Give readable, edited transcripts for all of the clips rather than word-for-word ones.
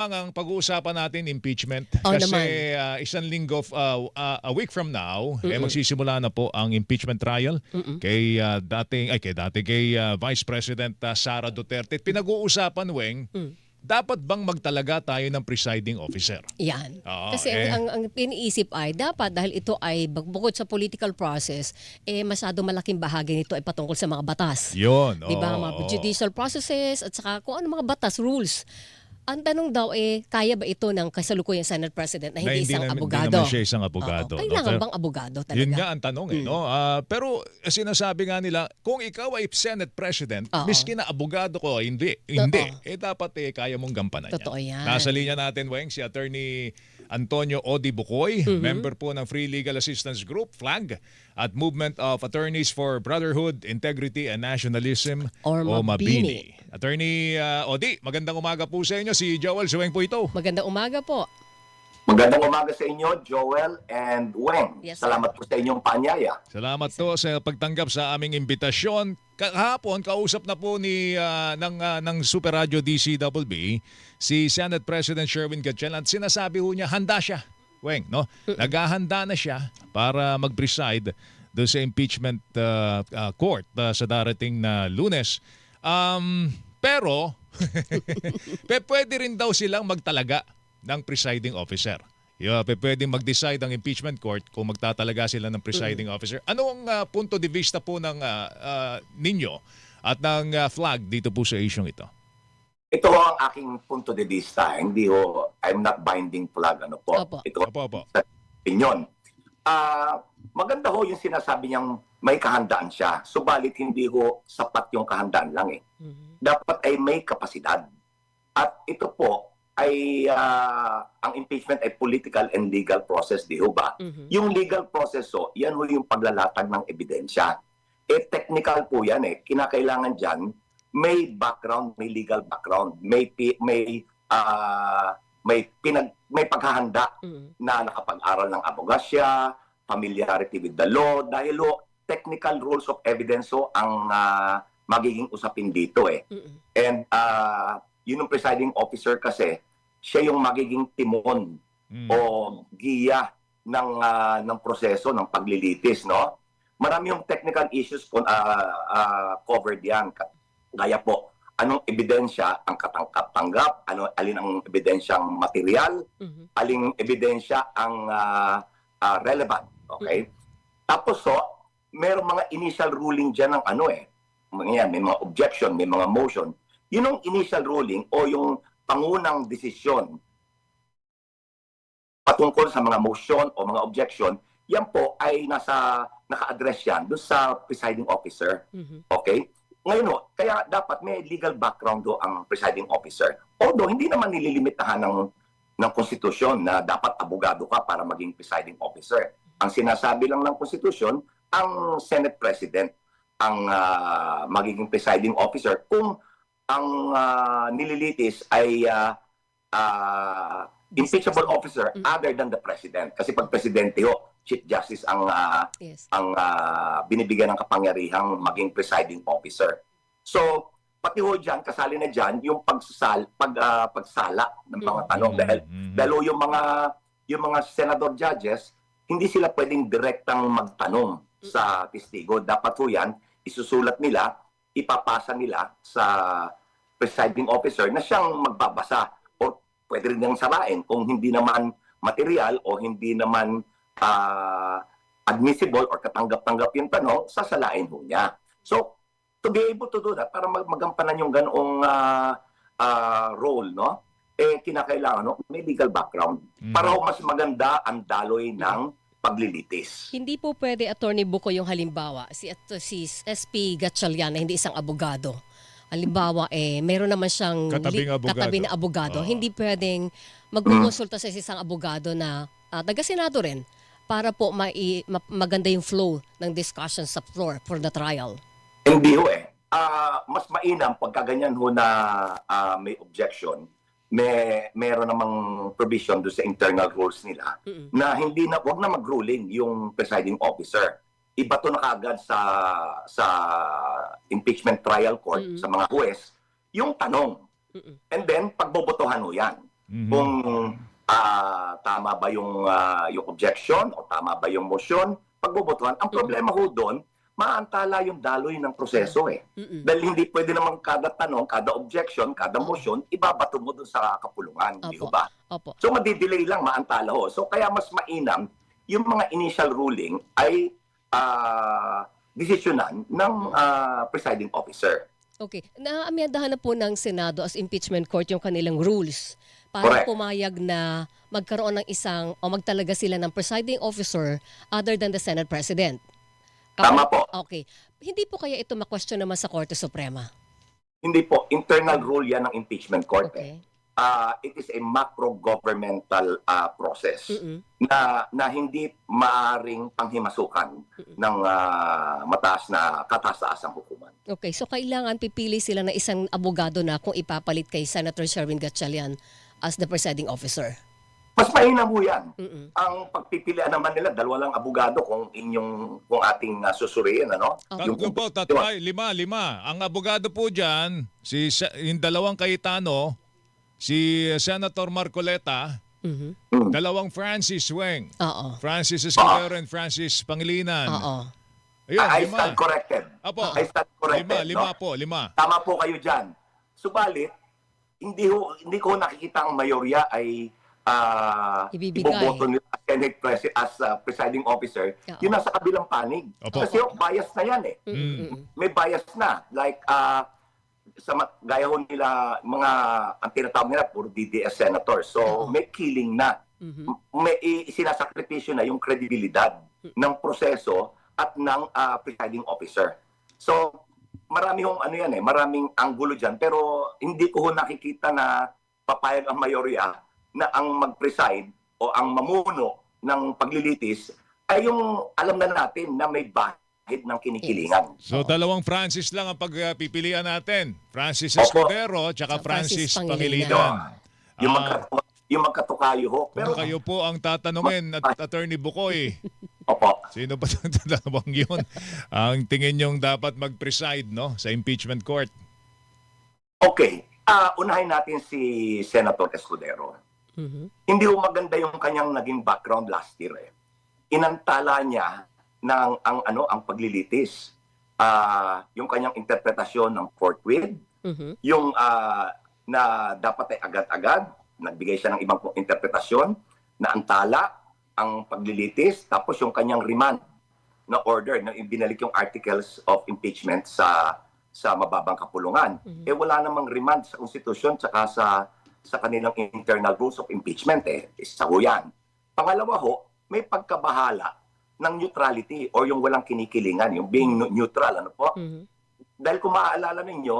Ang pag-uusapan natin impeachment Oo kasi naman. isang linggo a week from now Mm. magsisimula na po ang impeachment trial Mm. kay Vice President Sara Duterte. Pinag-uusapan, Weng, Hmm. dapat bang magtalaga tayo ng presiding officer? Yan. Oo, Kasi ang iniisip ay dapat dahil ito ay bukod sa political process, masyado malaking bahagi nito ay patungkol sa mga batas. yun. 'Di ba? Mga Oo. judicial processes at saka kung ano mga batas, rules. Ang tanong daw kaya ba ito ng kasalukuyang Senate President na hindi isang Hindi abogado? naman siya isang Oo. abogado. No? Kailangan bang abogado talaga? Yun nga ang tanong no? Pero sinasabi nga nila, kung ikaw ay Senate President, Oo. miski na abogado ko, hindi. Dapat kaya mong gampanan Totoo yan. Nasa linya natin, Weng, si Attorney Antonio Odi Bukoy, member po ng Free Legal Assistance Group, FLAG, at Movement of Attorneys for Brotherhood, Integrity and Nationalism, Or Mabini. Attorney Odi, magandang umaga po sa inyo. Si Joel Suweng po ito. Magandang umaga po. Magandang umaga sa inyo, Joel and Weng. Yes, Salamat po sa inyong paanyaya. Salamat po sa pagtanggap sa aming imbitasyon. Kahapon, kausap na po ng Super Radio DCWB si Senate President Sherwin Gatchalian at sinasabi ho niya, handa siya. Weng, no? Naghahanda na siya para mag-preside doon sa impeachment court sa darating na Lunes. Pero, pwede rin daw silang magtalaga ng presiding officer. Pwedeng mag-decide ang impeachment court kung magtatalaga sila ng presiding officer. Ano ang punto de vista po ng ninyo at ng FLAG dito po sa isyong ito? Ito ho ang aking punto de vista. Hindi ho, I'm not binding flag. Ano po? Opo. Ito Opo. sa opinion. Maganda ho yung sinasabi niyang may kahandaan siya. Subalit hindi ho sapat yung kahandaan lang eh. Dapat ay may kapasidad. At ito po ay ang impeachment ay political and legal process, di ho ba? Yung legal process ho, yan ho yung paglalatag ng ebidensya. Technical po yan eh. Kinakailangan dyan, may background, may legal background, may paghahanda na nakapag-aral ng abogasya, familiarity with the law, dahil ho, technical rules of evidence ho ang magiging usapin dito eh. And yun yung presiding officer kasi, siya yung magiging timon o giya ng proseso ng paglilitis, no? Marami yung technical issues covered yan. Gaya po, anong ebidensya ang katangkap-tanggap, alin ang ebidensyang material, aling ebidensya ang relevant, okay? Tapos merong mga initial ruling dyan ng may mga objection, may mga motion. Yun yung initial ruling o yung pangunang desisyon patungkol sa mga motion o mga objection, yan po ay naka-address yan doon sa presiding officer. Okay? Ngayon kaya dapat may legal background ang presiding officer. Although hindi naman nililimitahan ng konstitusyon na dapat abogado ka para maging presiding officer. Ang sinasabi lang ng konstitusyon, ang Senate President ang magiging presiding officer kung ang nililitis ay impeachable officer other than the President. Kasi pag Presidente Chief Justice ang binibigyan ng kapangyarihang maging presiding officer. So, pati ho dyan, kasali na dyan yung pagsala ng mga tanong. Dahil yung mga senador judges, hindi sila pwedeng direktang magtanong sa testigo. Dapat ho yan, isusulat nila, ipapasa nila sa presiding officer na siyang magbabasa o pwede rin niyang salain kung hindi naman material o hindi naman admissible or katanggap-tanggap yung tanong, sasalain ho niya. So, to be able to do that, para magampanan yung ganoong role, no? Kinakailangan, may legal background. Para mas maganda ang daloy ng paglilitis. Hindi po pwede, Attorney Buko, yung halimbawa, si SP Gatchalian na hindi isang abogado. Halimbawa, meron naman siyang katabi na abogado. Hindi pwedeng magkukonsulta sa isang abogado na taga-senado rin para po maganda yung flow ng discussion sa floor for the trial. Hindi ho mas mainam pagka ganyan ho na may objection, meron namang provision doon sa internal rules nila na wag na mag-ruling yung presiding officer. Iba to na kagad sa impeachment trial court, sa mga huwes, yung tanong. And then, pagbobotohan ho yan. kung tama ba yung objection o tama ba yung motion, pagbobotohan. Ang problema ho doon, maantala yung daloy ng proseso eh. Dahil hindi pwede naman kada tanong, kada objection, kada motion, ibabato mo doon sa kapulungan. Hindi ho ba? Opo. So madidelay lang, maantala ho. So kaya mas mainam, yung mga initial ruling ay desisyonan ng presiding officer. Okay. Naamyandahan na po ng Senado as impeachment court yung kanilang rules para Correct. pumayag na magkaroon ng isang o magtalaga sila ng presiding officer other than the Senate President. Tama po. Okay. Hindi po kaya ito ma-question naman sa Korte Suprema? Hindi po. Internal rule yan ng impeachment court. Okay. It is a macro-governmental process Mm-mm. na hindi maaring panghimasukan ng mataas na kataas-taasang hukuman. Okay. So kailangan pipili sila ng isang abogado na kung ipapalit kay Senator Sherwin Gatchalian as the presiding officer. Mas mainam po yan. Mm-mm. Ang pagpipilian naman nila, dalawa lang abogado kung ating susuriin, ano? Tatlo po, tatay, lima. Ang abogado po dyan, yung dalawang Cayetano, si Senator Marcoleta, dalawang Francis Weng, Oo. Francis Escudero and Francis Pangilinan. Oo. Ayun, I lima. stand corrected. Apo, I stand corrected. lima no? po, lima. Tama po kayo dyan. Subalit, hindi ko nakikita ang mayorya ay Ibibigay. iboboto nila as Senate President, as presiding officer. Oo. Yun nasa kabilang panig. Opo. Kasi bias na yan eh. May bias na. Like, gaya ho nila, ang tinatawag nila, puro DDS senator. So, may killing na. May sinasakripisyo na yung kredibilidad ng proseso at ng presiding officer. So, marami hong maraming anggulo dyan. Pero hindi ko ho nakikita na papayag ang mayorya na ang mag-preside o ang mamuno ng paglilitis ay yung alam na natin na may bahid ng kinikilingan. So, dalawang Francis lang ang pagpipilian natin. Francis Opo. Escudero at Francis Francis Pangilinan. Pangilinan. Yung magkatukayo ho. Pero, Kung kayo po ang tatanungin at Attorney Bukoy, opo. sino ba itong dalawang yun? Ang tingin nyong dapat mag-preside sa impeachment court? Okay. Unahin natin si Senator Escudero. Hindi ho maganda yung kanyang naging background last year eh. Inantala niya ang paglilitis. Yung kanyang interpretasyon ng forthwith, yung na dapat ay agad-agad, nagbigay siya ng ibang interpretasyon, na antala ang paglilitis, tapos yung kanyang remand na order, na ibinalik yung articles of impeachment sa mababang kapulungan. Wala namang remand sa konstitusyon tsaka sa kanilang internal rules of impeachment isa ho yan. Pangalawa ho, may pagkabahala ng neutrality o yung walang kinikilingan, yung being neutral, ano po? Dahil kung maaalala ninyo,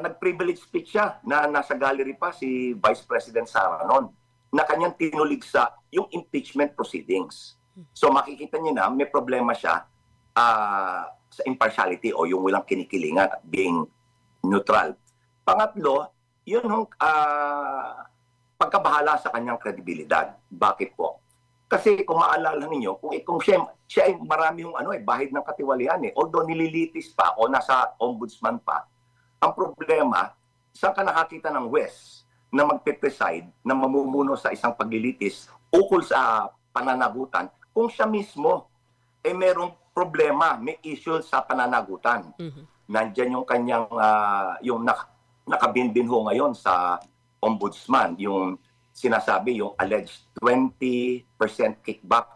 nag-privilege speech siya na nasa gallery pa si Vice President Sara noon na kanyang tinulig sa yung impeachment proceedings. So makikita niyo na may problema siya sa impartiality o yung walang kinikilingan at being neutral. Pangatlo, yun yung pagkabahala sa kanyang kredibilidad. Bakit po? Kasi kung maalala ninyo, kung siya ay marami yung bahid ng katiwalian although nililitis pa o nasa ombudsman pa, ang problema, saan ka nakakita ng West na magpe-preside, na mamumuno sa isang paglilitis ukol sa pananagutan, kung siya mismo merong problema, may issue sa pananagutan. Nandyan yung kanyang, yung nakabinbin ho ngayon sa ombudsman, yung sinasabi, yung alleged 20% kickback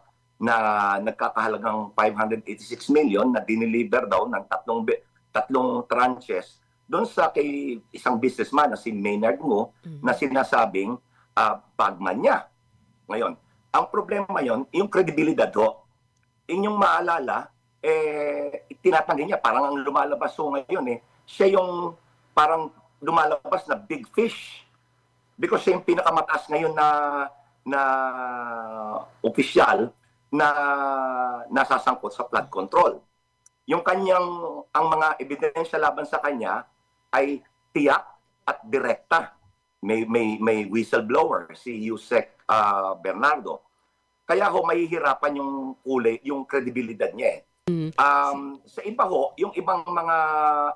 na nagkakahalagang 586 million na dineliver daw ng tatlong tranches doon sa kay isang businessman na si Maynard Ngo na sinasabing bagman niya. Ngayon, ang problema yon, yung credibility ho. Inyong maalala, tinatanggi niya, parang ang lumalabas ho ngayon siya yung parang lumalabas na big fish. Because siya yung pinakamataas ngayon na opisyal na nasasangkot sa flood control. Yung ang mga ebidensya laban sa kanya ay tiyak at direkta. May whistleblower, si Yusek Bernardo. Kaya ho, mahihirapan yung kredibilidad niya sa iba ho, yung ibang mga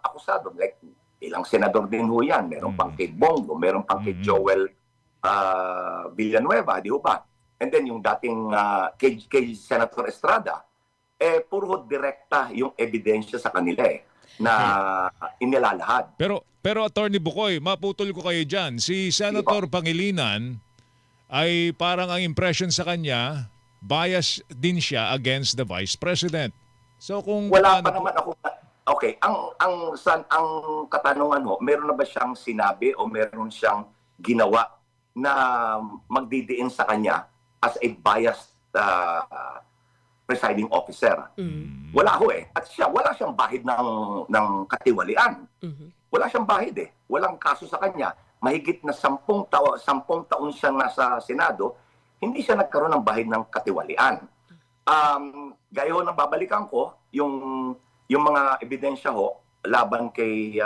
akusado, like ilang senador din ho yan. Meron pang kay Bongo, meron pang kay Joel Villanueva, di ba? And then yung dating kay Senator Estrada, puro direkta yung ebidensya sa kanila na inilalahad. Pero Attorney Bukoy, maputol ko kayo dyan. Si Senator Pangilinan ay parang ang impression sa kanya, bias din siya against the Vice President. So kung wala pa naman ako. Okay, ang katanungan ho, meron na ba siyang sinabi o meron siyang ginawa na magdidiin sa kanya as a biased presiding officer? Wala ho At wala siyang bahid ng katiwalian. Wala siyang bahid Walang kaso sa kanya. Mahigit na 10 taon siyang nasa Senado, hindi siya nagkaroon ng bahid ng katiwalian. Gaya ho ng babalikan ko, yung mga ebidensya ho laban kay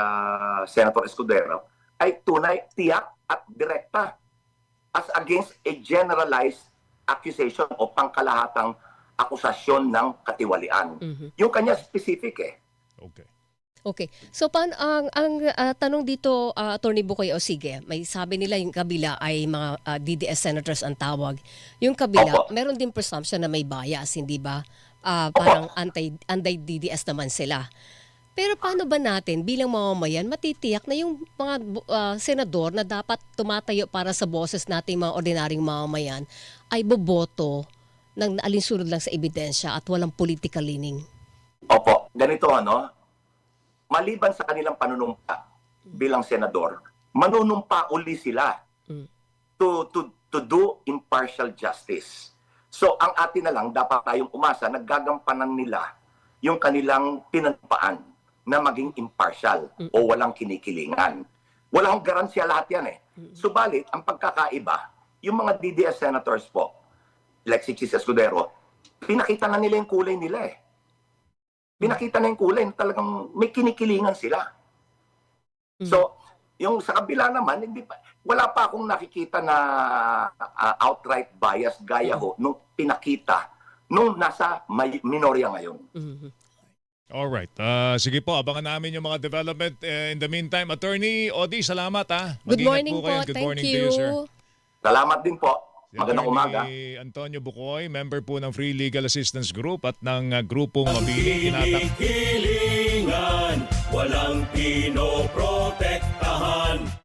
Senator Escudero ay tunay, tiyak at direkta as against a generalized accusation o pangkalahatang akusasyon ng katiwalian. Yung kanya specific Okay. So paano ang tanong dito, Attorney Bukoy, sige, may sabi nila yung kabila ay mga DDS senators ang tawag. Yung kabila, meron din presumption na may bias, hindi ba? Parang anti-DDS naman sila. Pero paano ba natin bilang mamamayan matitiyak na yung mga senador na dapat tumatayo para sa boses nating mga ordinaryong mamamayan ay boboto ng alinsunod lang sa ebidensya at walang political leaning? Opo. Ganito maliban sa kanilang panunumpa bilang senador, manunumpa uli sila to do impartial justice. So ang atin na lang, dapat tayong umasa, naggagampanan nila yung kanilang pinanumpaan na maging impartial o walang kinikilingan. Walang garansya lahat yan Subalit, ang pagkakaiba, yung mga DDS senators po, like si Chis Escudero, pinakita na nila yung kulay nila Pinakita na yung kulay, talagang may kinikilingan sila. So, yung sa kabila naman, wala pa akong nakikita na outright bias gaya nung pinakita nung nasa minorya ngayon. Alright. Sige po, abangan namin yung mga development. In the meantime, Attorney Odi, salamat Good morning po. Good Thank morning you. to you, sir. Salamat din po. Magandang umaga. Antonio Bukoy, member po ng Free Legal Assistance Group at ng grupong Mabini. Hilingan, walang pinoprotektahan.